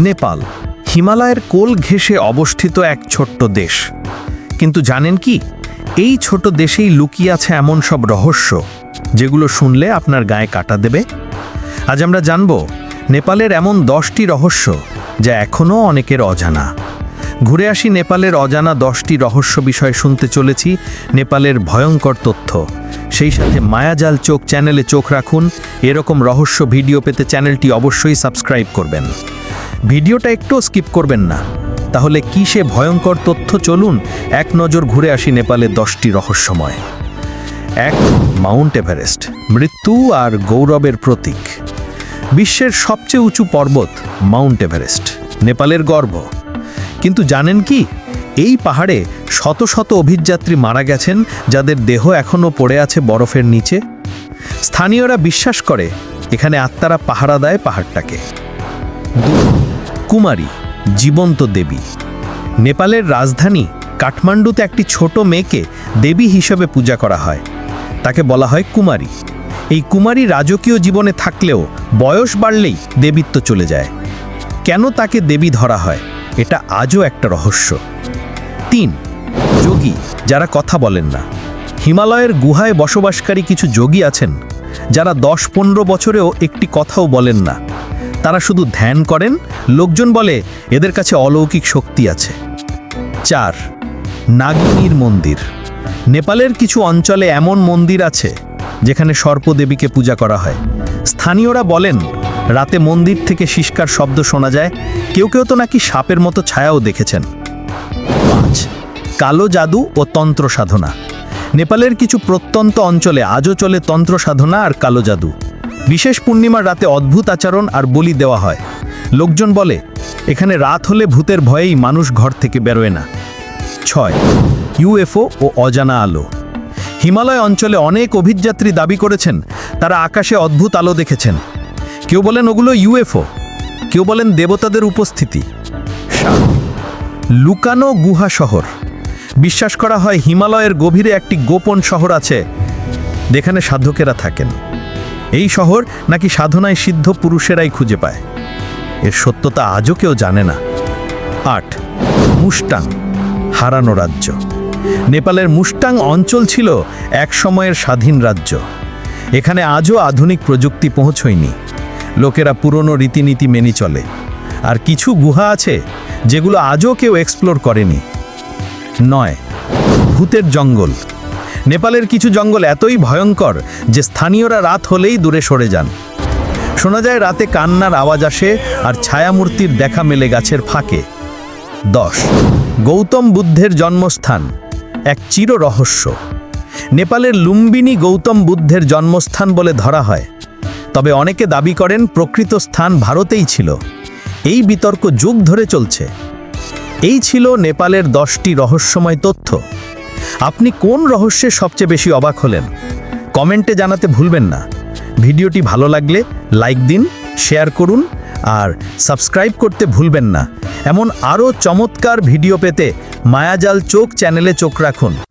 নেপাল হিমালয়ের কোল ঘেঁষে অবস্থিত এক ছোট্ট দেশ। কিন্তু জানেন কি, এই ছোট দেশেই লুকিয়ে আছে এমন সব রহস্য যেগুলো শুনলে আপনার গায়ে কাটা দেবে। আজ আমরা জানব নেপালের এমন 10টি রহস্য যা এখনও অনেকের অজানা। ঘুরে আসি নেপালের অজানা 10টি রহস্য বিষয় শুনতে চলেছি, নেপালের ভয়ঙ্কর তথ্য। সেই সাথে মায়াজাল চোখ চ্যানেলে চোখ রাখুন। এরকম রহস্য ভিডিও পেতে চ্যানেলটি অবশ্যই সাবস্ক্রাইব করবেন। ভিডিওটা একটুও স্কিপ করবেন না। তাহলে কি সে ভয়ঙ্কর তথ্য, চলুন এক নজর ঘুরে আসি নেপালের 10টি রহস্যময়। 1. মাউন্ট এভারেস্ট, মৃত্যু আর গৌরবের প্রতীক। বিশ্বের সবচেয়ে উঁচু পর্বত মাউন্ট এভারেস্ট নেপালের গর্ব। কিন্তু জানেন কি, এই পাহাড়ে শত শত অভিযাত্রী মারা গেছেন যাদের দেহ এখনও পড়ে আছে বরফের নিচে। স্থানীয়রা বিশ্বাস করে এখানে আত্মারা পাহারা দেয় পাহাড়টাকে। 2. কুমারী, জীবন্ত দেবী। নেপালের রাজধানী কাঠমান্ডুতে একটি ছোট মেয়েকে দেবী হিসেবে পূজা করা হয়। তাকে বলা হয় কুমারী। এই কুমারী রাজকীয় জীবনে থাকলেও বয়স বাড়লেই দেবীত্ব চলে যায়। কেন তাকে দেবী ধরা হয়, এটা আজও একটা রহস্য। 3. যোগী, যারা কথা বলেন না। হিমালয়ের গুহায় বসবাসকারী কিছু যোগী আছেন যারা 10-15 বছরেও একটি কথাও বলেন না। তারা শুধু ধ্যান করেন। লোকজন বলে এদের কাছে অলৌকিক শক্তি আছে। 4. নাগিনীর মন্দির। নেপালের কিছু অঞ্চলে এমন মন্দির আছে যেখানে সর্পদেবীকে পূজা করা হয়। স্থানীয়রা বলেন রাতে মন্দির থেকে শিষ্কার শব্দ শোনা যায়। কেউ কেউ তো নাকি সাপের মতো ছায়াও দেখেছেন। 5. কালো জাদু ও তন্ত্র সাধনা। নেপালের কিছু প্রত্যন্ত অঞ্চলে আজও চলে তন্ত্র সাধনা আর কালো জাদু। বিশেষ পূর্ণিমার রাতে অদ্ভুত আচরণ আর বলি দেওয়া হয়। লোকজন বলে এখানে রাত হলে ভূতের ভয়েই মানুষ ঘর থেকে বেরোয় না। 6. ইউএফও ও অজানা আলো। হিমালয় অঞ্চলে অনেক অভিযাত্রী দাবি করেছেন তারা আকাশে অদ্ভুত আলো দেখেছেন। কেউ বলেন ওগুলো ইউএফও, কেউ বলেন দেবতাদের উপস্থিতি। 7. লুকানো গুহা শহর। বিশ্বাস করা হয় হিমালয়ের গভীরে একটি গোপন শহর আছে যেখানে সাধকেরা থাকেন। এই শহর নাকি সাধনায় সিদ্ধ পুরুষেরাই খুঁজে পায়। এর সত্যতা আজও কেউ জানে না। 8. মুস্টাং, হারানো রাজ্য। নেপালের মুস্টাং অঞ্চল ছিল এক সময়ের স্বাধীন রাজ্য। এখানে আজও আধুনিক প্রযুক্তি পৌঁছয়নি। লোকেরা পুরনো রীতিনীতি মেনে চলে। আর কিছু গুহা আছে যেগুলো আজও কেউ এক্সপ্লোর করেনি। 9. ভূতের জঙ্গল। নেপালের কিছু জঙ্গল এতই ভয়ঙ্কর যে স্থানীয়রা রাত হলেই দূরে সরে যান। শোনা যায় রাতে কান্নার আওয়াজ আসে আর ছায়ামূর্তির দেখা মেলে গাছের ফাঁকে। 10. গৌতম বুদ্ধের জন্মস্থান, এক চির রহস্য। নেপালের লুম্বিনী গৌতম বুদ্ধের জন্মস্থান বলে ধরা হয়। তবে অনেকে দাবি করেন প্রকৃত স্থান ভারতেই ছিল। এই বিতর্ক যুগ ধরে চলছে। এই ছিল নেপালের 10টি রহস্যময় তথ্য। আপনি কোন রহস্যে সবচেয়ে বেশি অবাক হলেন? কমেন্টে জানাতে ভুলবেন না। ভিডিওটি ভালো লাগলে লাইক দিন, শেয়ার করুন আর সাবস্ক্রাইব করতে ভুলবেন না। এমন আরও চমৎকার ভিডিও পেতে মায়াজাল চোখ চ্যানেলে চোখ রাখুন।